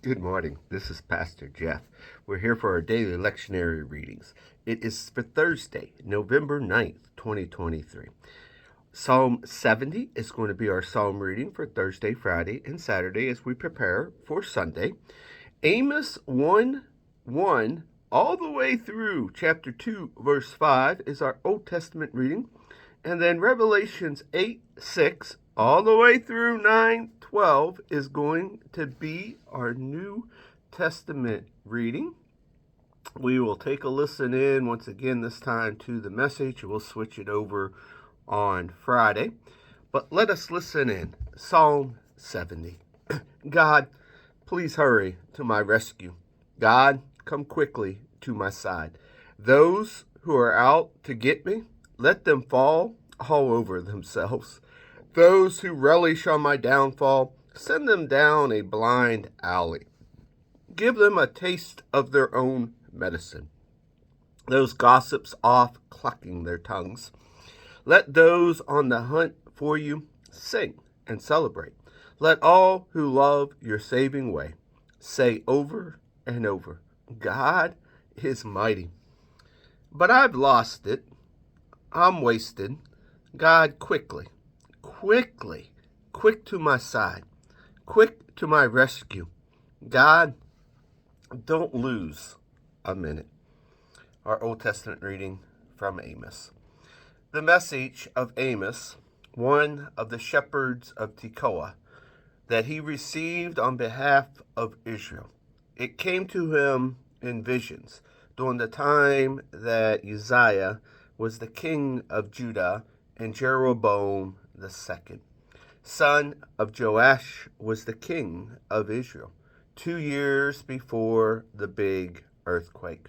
Good morning. This is Pastor Jeff. We're here for our daily lectionary readings. It is for Thursday, November 9th, 2023. Psalm 70 is going to be our psalm reading for Thursday, Friday, and Saturday as we prepare for Sunday. Amos 1:1 all the way through chapter 2, verse 5 is our Old Testament reading. And then Revelations 8:6 all the way through 9:12 is going to be our New Testament reading. We will take a listen in once again this time to the message. We'll switch it over on Friday. But let us listen in. Psalm 70. God, please hurry to my rescue. God, come quickly to my side. Those who are out to get me, let them fall all over themselves. Those who relish on my downfall, send them down a blind alley. Give them a taste of their own medicine. Those gossips off clucking their tongues. Let those on the hunt for you sing and celebrate. Let all who love your saving way say over and over, God is mighty. But I've lost it. I'm wasted. God, quick to my side, quick to my rescue. God, don't lose a minute. Our Old Testament reading from Amos. The message of Amos, one of the shepherds of Tekoa, that he received on behalf of Israel. It came to him in visions during the time that Uzziah was the king of Judah and Jeroboam the second, son of Joash, was the king of Israel 2 years before the big earthquake.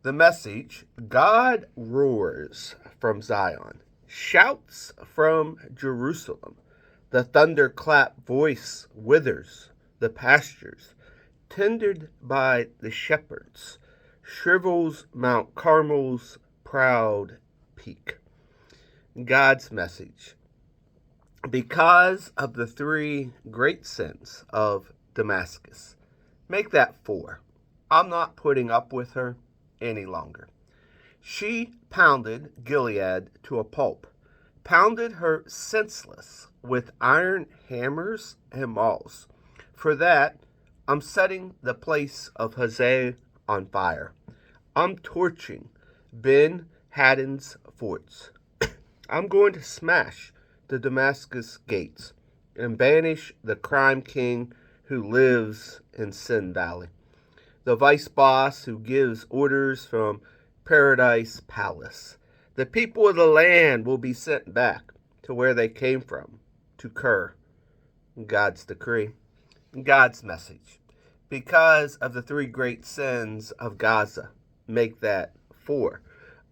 The message: God roars from Zion, shouts from Jerusalem. The thunderclap voice withers the pastures, tended by the shepherds, shrivels Mount Carmel's proud peak. God's message: because of the 3 great sins of Damascus, make that 4. I'm not putting up with her any longer. She pounded Gilead to a pulp, pounded her senseless with iron hammers and mauls. For that, I'm setting the place of Hazael on fire. I'm torching Ben Hadad's forts. I'm going to smash the Damascus gates and banish the crime king who lives in Sin Valley, the vice boss who gives orders from Paradise Palace. The people of the land will be sent back to where they came from, to Kir. God's decree. God's message: because of the 3 great sins of Gaza, make that 4.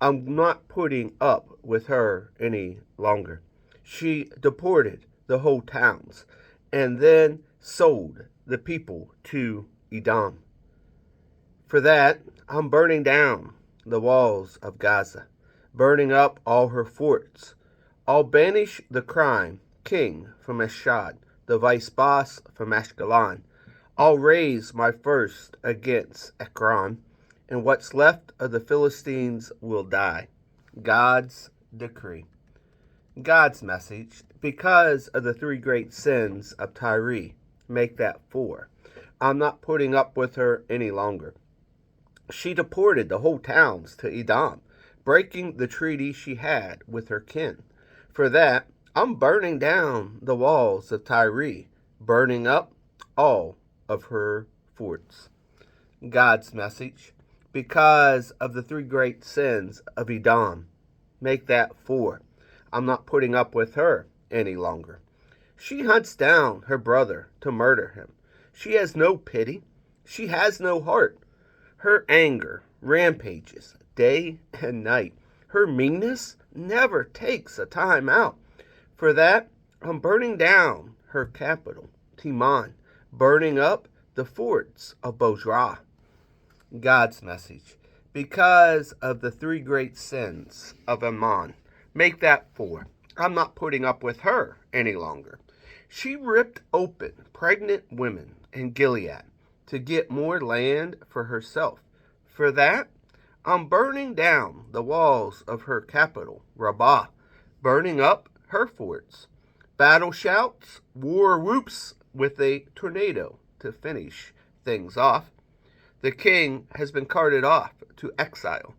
I'm not putting up with her any longer. She deported the whole towns and then sold the people to Edom. For that, I'm burning down the walls of Gaza, burning up all her forts. I'll banish the crime king from Ashdod, the vice boss from Ashkelon. I'll raise my first against Ekron, and what's left of the Philistines will die. God's decree. God's message: because of the 3 great sins of Tyre, make that 4. I'm not putting up with her any longer. She deported the whole towns to Edom, breaking the treaty she had with her kin. For that, I'm burning down the walls of Tyre, burning up all of her forts. God's message: because of the 3 great sins of Edom, make that 4. I'm not putting up with her any longer. She hunts down her brother to murder him. She has no pity. She has no heart. Her anger rampages day and night. Her meanness never takes a time out. For that, I'm burning down her capital, Timon, burning up the forts of Bozrah. God's message: because of the 3 great sins of Ammon, make that 4. I'm not putting up with her any longer. She ripped open pregnant women in Gilead, to get more land for herself. For that, I'm burning down the walls of her capital, Rabbah, burning up her forts. Battle shouts, war whoops with a tornado to finish things off. The king has been carted off to exile.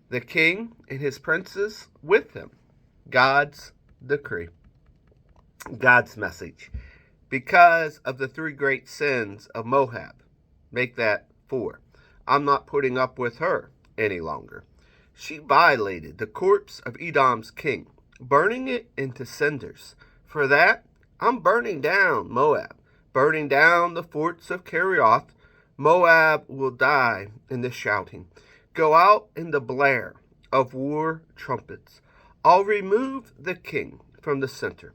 The king and his princes with him. God's decree. God's message. Because of the three great sins of Moab, make that 4. I'm not putting up with her any longer. She violated the corpse of Edom's king, burning it into cinders. For that, I'm burning down Moab, burning down the forts of Kerioth. Moab will die in the shouting. Go out in the blare of war trumpets. I'll remove the king from the center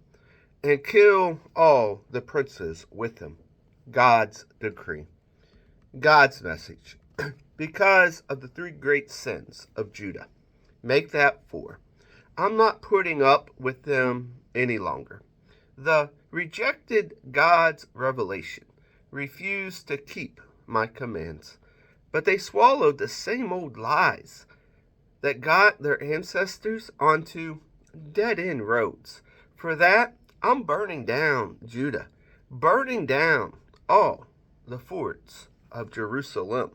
and kill all the princes with him. God's decree. God's message. Because of the three great sins of Judah, make that 4. I'm not putting up with them any longer. The rejected God's revelation, refused to keep my commands, but they swallowed the same old lies that got their ancestors onto dead-end roads. For that, I'm burning down Judah, burning down all the forts of Jerusalem.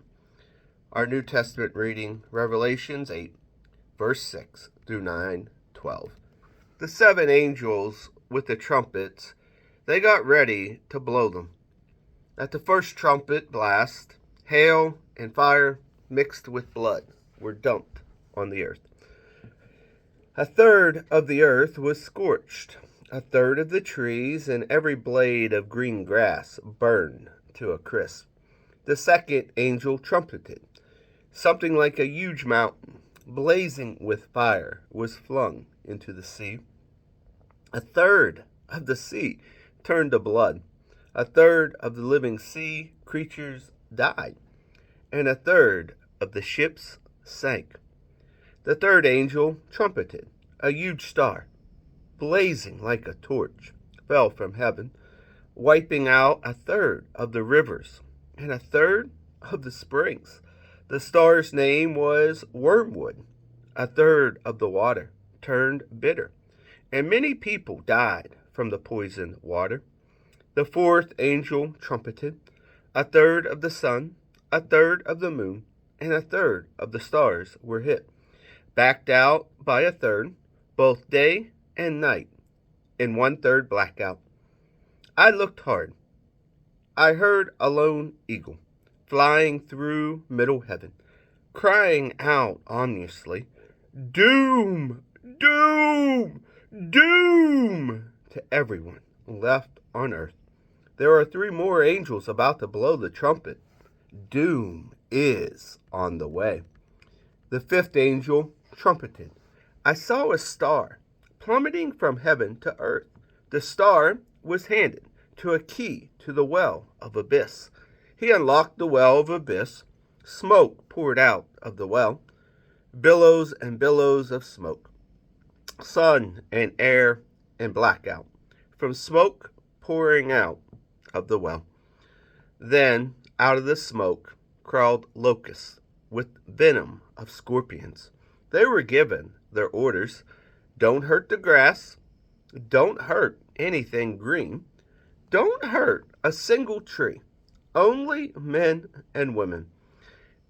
Our New Testament reading, Revelations 8, verse 6 through 9:12. The 7 angels with the trumpets, they got ready to blow them. At the first trumpet blast, hail and fire mixed with blood were dumped on the earth. A third of the earth was scorched. A third of the trees and every blade of green grass burned to a crisp. The second angel trumpeted. Something like a huge mountain, blazing with fire, was flung into the sea. A third of the sea turned to blood. A third of the living sea creatures died. And a third of the ships sank. The third angel trumpeted. A huge star, blazing like a torch, fell from heaven, wiping out a third of the rivers and a third of the springs. The star's name was Wormwood. A third of the water turned bitter, and many people died from the poisoned water. The fourth angel trumpeted. A third of the sun, a third of the moon, and a third of the stars were hit, backed out by a third, both day and night, in 1/3 blackout. I looked hard. I heard a lone eagle flying through middle heaven, crying out ominously, "Doom! Doom! Doom!" to everyone left on earth. There are 3 more angels about to blow the trumpet. Doom is on the way. The 5th angel trumpeted. I saw a star plummeting from heaven to earth. The star was handed to a key to the well of abyss. He unlocked the well of abyss. Smoke poured out of the well, billows and billows of smoke, sun and air and blackout, from smoke pouring out of the well. Then out of the smoke crawled locusts with venom of scorpions. They were given their orders. Don't hurt the grass. Don't hurt anything green. Don't hurt a single tree. Only men and women.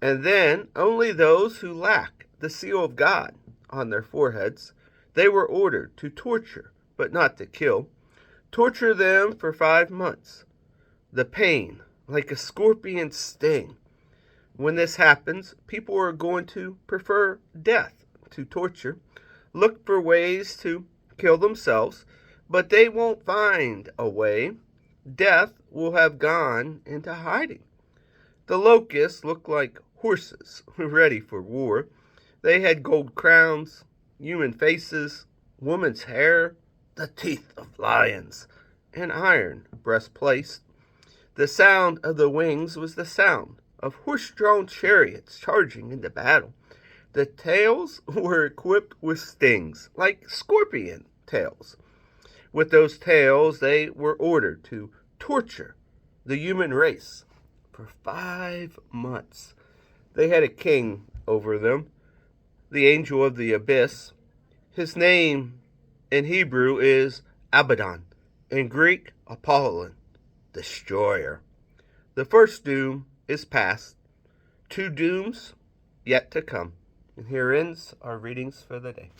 And then only those who lack the seal of God on their foreheads. They were ordered to torture, but not to kill. Torture them for 5 months. The pain, like a scorpion's sting. When this happens, people are going to prefer death to torture, look for ways to kill themselves, but they won't find a way. Death will have gone into hiding. The locusts looked like horses ready for war. They had gold crowns, human faces, woman's hair, the teeth of lions, and iron breastplates. The sound of the wings was the sound of horse-drawn chariots charging into battle. The tails were equipped with stings, like scorpion tails. With those tails, they were ordered to torture the human race for 5 months. They had a king over them, the angel of the abyss. His name in Hebrew is Abaddon, in Greek, Apollyon, destroyer. The first doom is past, 2 dooms yet to come. And here ends our readings for the day.